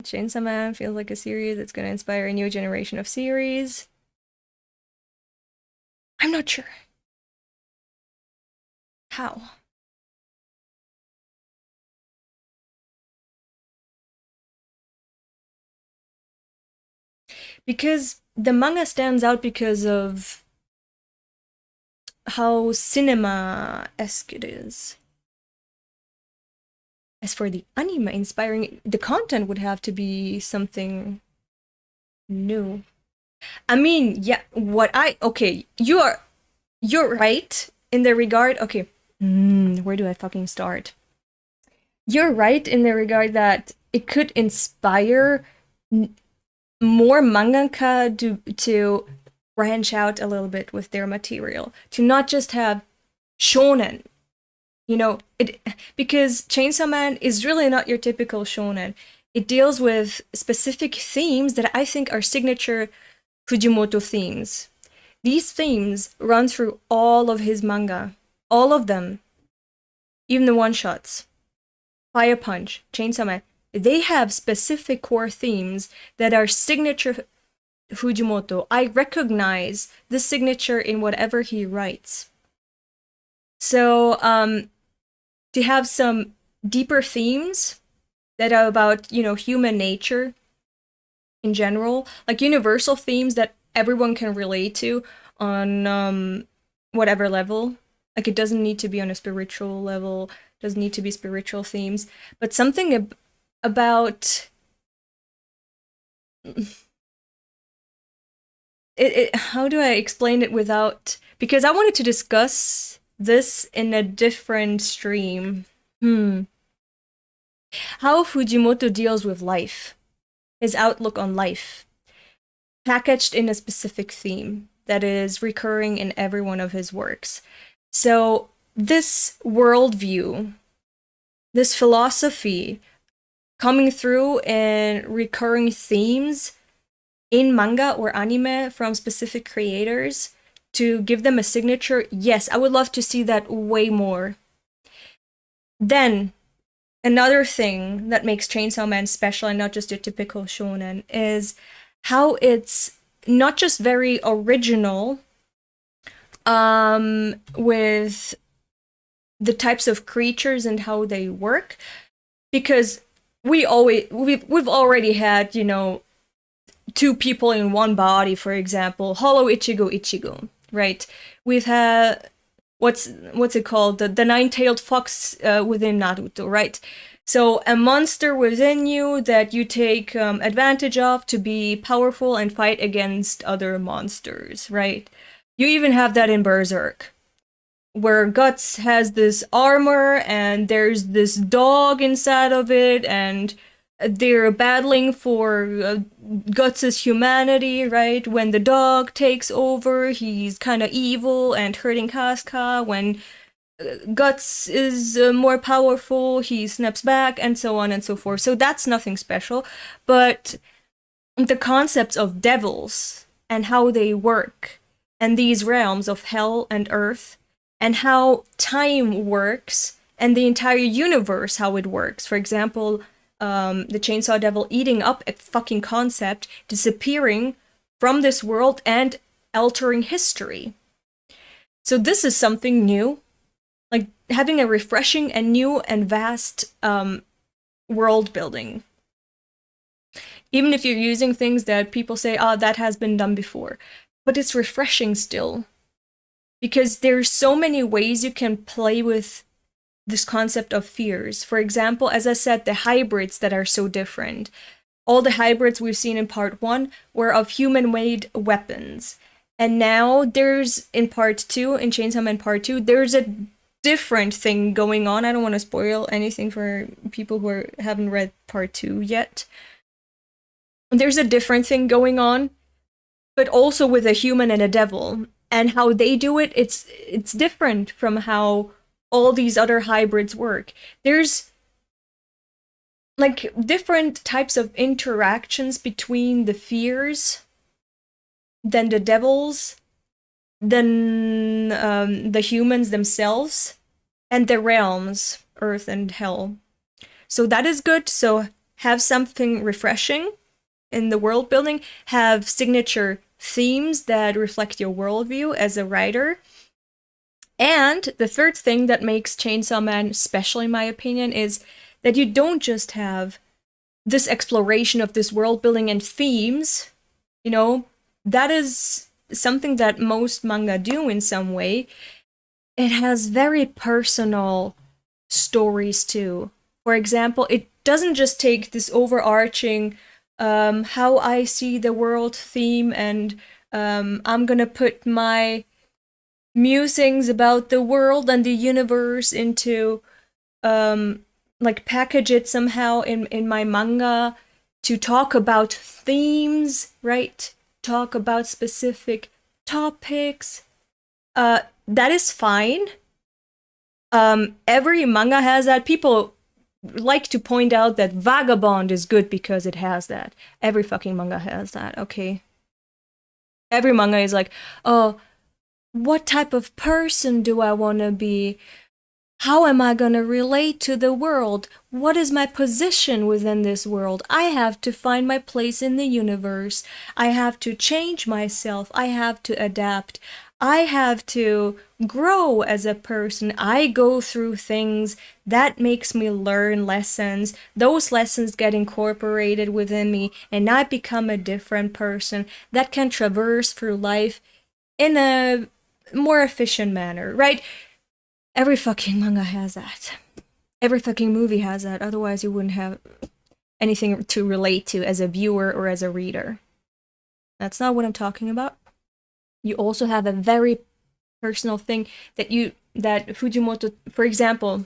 Chainsaw Man feels like a series that's going to inspire a new generation of series. I'm not sure. How? Because the manga stands out because of how cinema-esque it is. As for the anime inspiring, the content would have to be something new. I mean, yeah, okay, you're right in the regard, okay, where do I fucking start? You're right in the regard that it could inspire more mangaka to branch out a little bit with their material, to not just have shonen. You know, because Chainsaw Man is really not your typical shonen. It deals with specific themes that I think are signature Fujimoto themes. These themes run through all of his manga. All of them. Even the one-shots. Fire Punch, Chainsaw Man. They have specific core themes that are signature Fujimoto. I recognize the signature in whatever he writes. So, to have some deeper themes that are about, you know, human nature in general, like universal themes that everyone can relate to on whatever level. Like, it doesn't need to be on a spiritual level, doesn't need to be spiritual themes, but something about it. How do I explain it without, because I wanted to discuss this in a different stream. How Fujimoto deals with life, his outlook on life, packaged in a specific theme that is recurring in every one of his works. So this worldview, this philosophy coming through in recurring themes in manga or anime from specific creators to give them a signature, yes, I would love to see that way more. Then, another thing that makes Chainsaw Man special and not just your typical shonen is how it's not just very original with the types of creatures and how they work, because we've already had, you know, two people in one body, for example, Hollow Ichigo, right? We've had what's it called, the nine-tailed fox within Naruto, right? So a monster within you that you take advantage of to be powerful and fight against other monsters, right? You even have that in Berserk, where Guts has this armor and there's this dog inside of it, and they're battling for Guts' humanity, right? When the dog takes over, he's kind of evil and hurting Casca. When Guts is more powerful, he snaps back, and so on and so forth. So that's nothing special. But the concepts of devils and how they work, and these realms of hell and earth, and how time works, and the entire universe, how it works. For example, the Chainsaw Devil eating up a fucking concept, disappearing from this world and altering history. So this is something new, like having a refreshing and new and vast world building. Even if you're using things that people say, oh, that has been done before. But it's refreshing still. Because there's so many ways you can play with this concept of fears. For example, as I said, the hybrids that are so different. All the hybrids we've seen in part 1 were of human-made weapons. And now there's, in part 2, in Chainsaw Man part 2, there's a different thing going on. I don't want to spoil anything for people who haven't read part 2 yet. There's a different thing going on, but also with a human and a devil. And how they do it, it's different from how all these other hybrids work. There's like different types of interactions between the fears, then the devils, then the humans themselves, and the realms, Earth and Hell. So that is good. So have something refreshing in the world building, have signature themes that reflect your worldview as a writer. And the third thing that makes Chainsaw Man special, in my opinion, is that you don't just have this exploration of this world building and themes. You know, that is something that most manga do in some way. It has very personal stories too. For example, it doesn't just take this overarching how I see the world theme and I'm gonna put my musings about the world and the universe into like package it somehow in my manga to talk about themes, right? Talk about specific topics. That is fine. Every manga has that. People like to point out that Vagabond is good because it has that. Every fucking manga has that, okay? Every manga is like, oh, what type of person do I want to be? How am I going to relate to the world? What is my position within this world? I have to find my place in the universe. I have to change myself. I have to adapt. I have to grow as a person. I go through things that makes me learn lessons. Those lessons get incorporated within me and I become a different person that can traverse through life in a more efficient manner, right? Every fucking manga has that. Every fucking movie has that. Otherwise you wouldn't have anything to relate to as a viewer or as a reader. That's not what I'm talking about. You also have a very personal thing that Fujimoto, for example,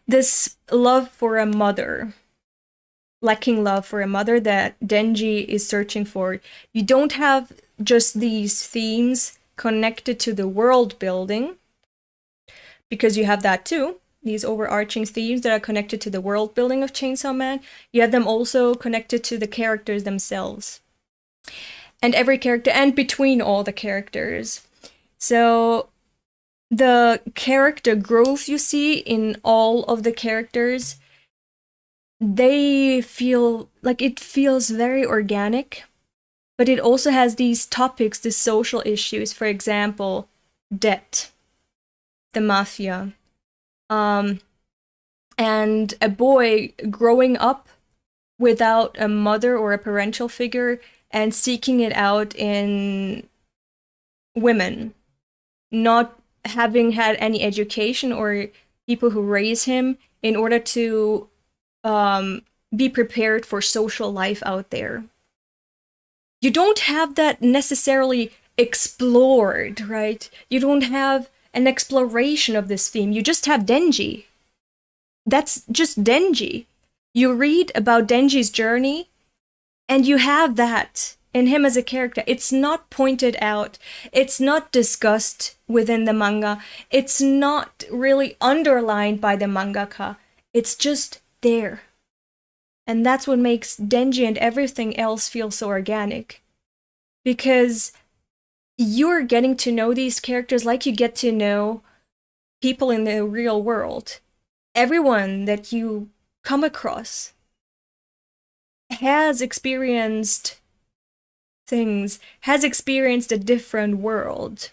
this love for a mother, lacking love for a mother that Denji is searching for. You don't have just these themes connected to the world building, because you have that too. These overarching themes that are connected to the world building of Chainsaw Man, you have them also connected to the characters themselves. And every character, and between all the characters. So the character growth you see in all of the characters, they feel like it feels very organic, but it also has these topics, these social issues, for example, debt, the mafia, and a boy growing up without a mother or a parental figure and seeking it out in women, not having had any education or people who raise him in order to be prepared for social life out there. You don't have that necessarily explored, right? You don't have an exploration of this theme. You just have Denji. That's just Denji. You read about Denji's journey, and you have that in him as a character. It's not pointed out. It's not discussed within the manga. It's not really underlined by the mangaka. It's just there. And that's what makes Denji and everything else feel so organic. Because you're getting to know these characters like you get to know people in the real world. Everyone that you come across has experienced things, has experienced a different world.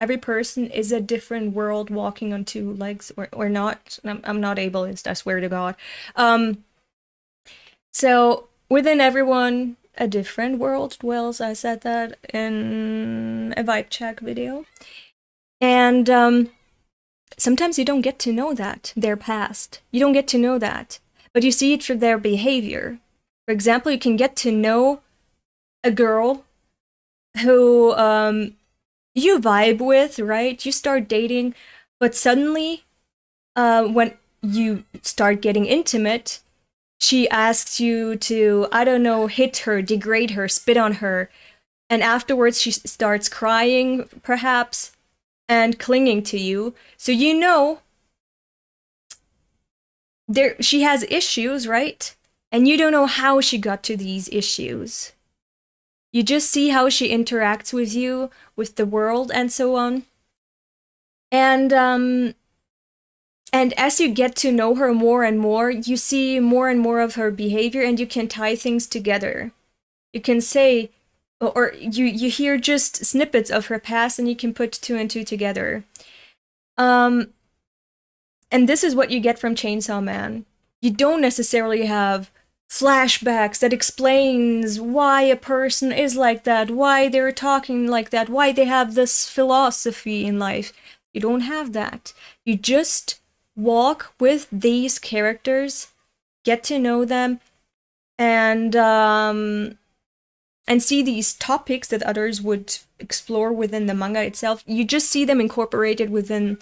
Every person is a different world walking on two legs, or not. I'm not ableist, I swear to God. So within everyone, a different world dwells. I said that in a vibe check video. And sometimes you don't get to know that, their past. You don't get to know that. But you see it through their behavior. For example, you can get to know a girl who you vibe with, right? You start dating, but suddenly when you start getting intimate, she asks you to, I don't know, hit her, degrade her, spit on her. And afterwards she starts crying, perhaps, and clinging to you. So you know she has issues, right? And you don't know how she got to these issues. You just see how she interacts with you, with the world, and so on. And And as you get to know her more and more, you see more and more of her behavior, and you can tie things together. You can say, or you hear just snippets of her past, and you can put two and two together. And this is what you get from Chainsaw Man. You don't necessarily have flashbacks that explains why a person is like that, why they're talking like that, why they have this philosophy in life. You don't have that. You just walk with these characters, get to know them, and see these topics that others would explore within the manga itself. You just see them incorporated within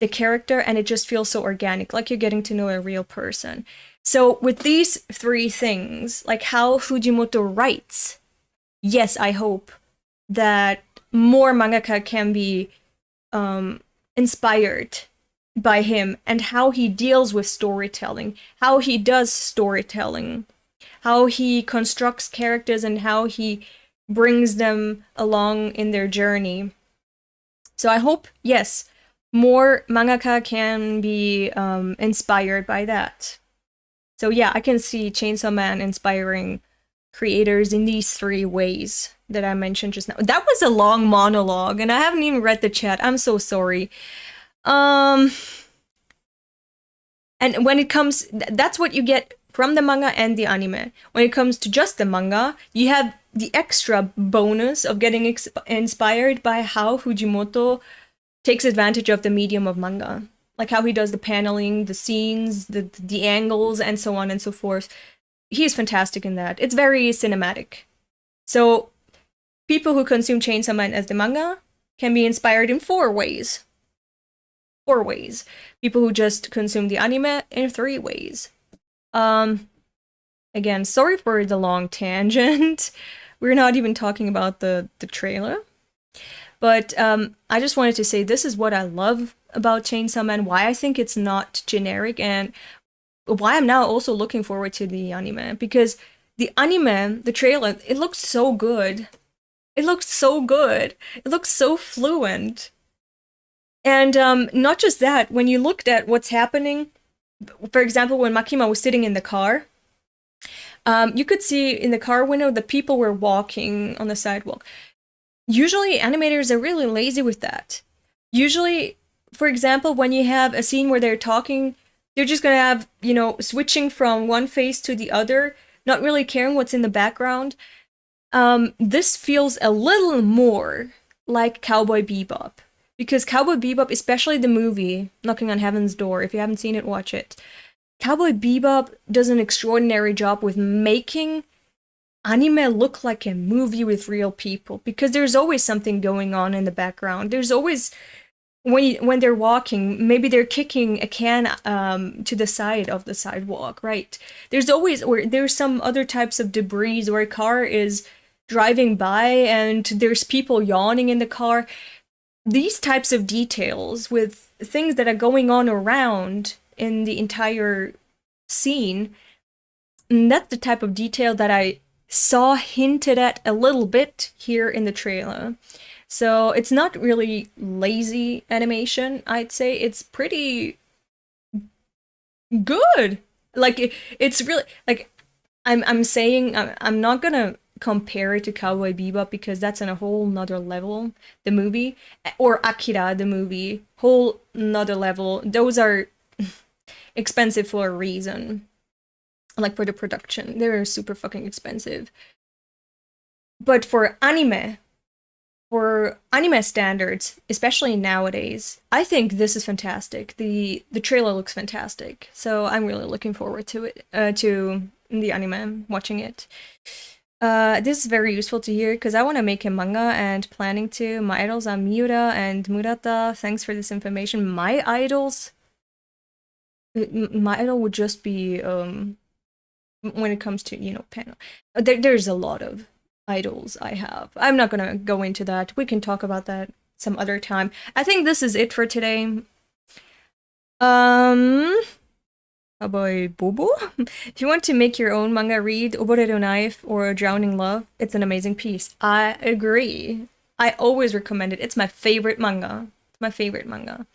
the character, and it just feels so organic, like you're getting to know a real person. So with these three things, like how Fujimoto writes, yes, I hope that more mangaka can be inspired by him, and how he deals with storytelling, how he does storytelling, how he constructs characters, and how he brings them along in their journey. So I hope, yes, more mangaka can be inspired by that. So yeah, I can see Chainsaw Man inspiring creators in these three ways that I mentioned just now. That was a long monologue, and I haven't even read the chat. I'm so sorry. And when it comes, that's what you get from the manga and the anime. When it comes to just the manga, you have the extra bonus of getting inspired by how Fujimoto takes advantage of the medium of manga. Like how he does the paneling, the scenes, the angles, and so on and so forth. He's fantastic in that. It's very cinematic. So people who consume Chainsaw Man as the manga can be inspired in 4 ways. 4 ways. People who just consume the anime in 3 ways. Again, sorry for the long tangent. We're not even talking about the trailer. But I just wanted to say this is what I love about Chainsaw Man, why I think it's not generic, and why I'm now also looking forward to the anime. Because the anime, the trailer, it looks so good. It looks so good. It looks so fluent. And not just that, when you looked at what's happening, for example, when Makima was sitting in the car, you could see in the car window the people were walking on the sidewalk. Usually animators are really lazy with that. Usually, for example, when you have a scene where they're talking, they're just gonna have, you know, switching from one face to the other, not really caring what's in the background. This feels a little more like Cowboy Bebop. Because Cowboy Bebop, especially the movie, Knocking on Heaven's Door, if you haven't seen it, watch it. Cowboy Bebop does an extraordinary job with making anime look like a movie with real people, because there's always something going on in the background. There's always, when they're walking, maybe they're kicking a can to the side of the sidewalk, right? There's always, or there's some other types of debris, or a car is driving by and there's people yawning in the car. These types of details with things that are going on around in the entire scene, and that's the type of detail that I saw hinted at a little bit here in the trailer. So it's not really lazy animation, I'd say. It's pretty good. Like, it's really, like, I'm saying, I'm not gonna compare it to Cowboy Bebop because that's on a whole nother level, the movie, or Akira, the movie, whole nother level. Those are expensive for a reason. Like, for the production, they're super fucking expensive. But for anime standards, especially nowadays, I think this is fantastic. The trailer looks fantastic, so I'm really looking forward to it, to the anime, watching it. This is very useful to hear because I want to make a manga and planning to. My idols are Miura and Murata. Thanks for this information. My idol would just be when it comes to, you know, panel. There's a lot of idols I have. I'm not gonna go into that. We can talk about that some other time. I think this is it for today. Cowboy Bobo? If you want to make your own manga, read Oboredo Knife or Drowning Love. It's an amazing piece. I agree. I always recommend it. It's my favorite manga. It's my favorite manga.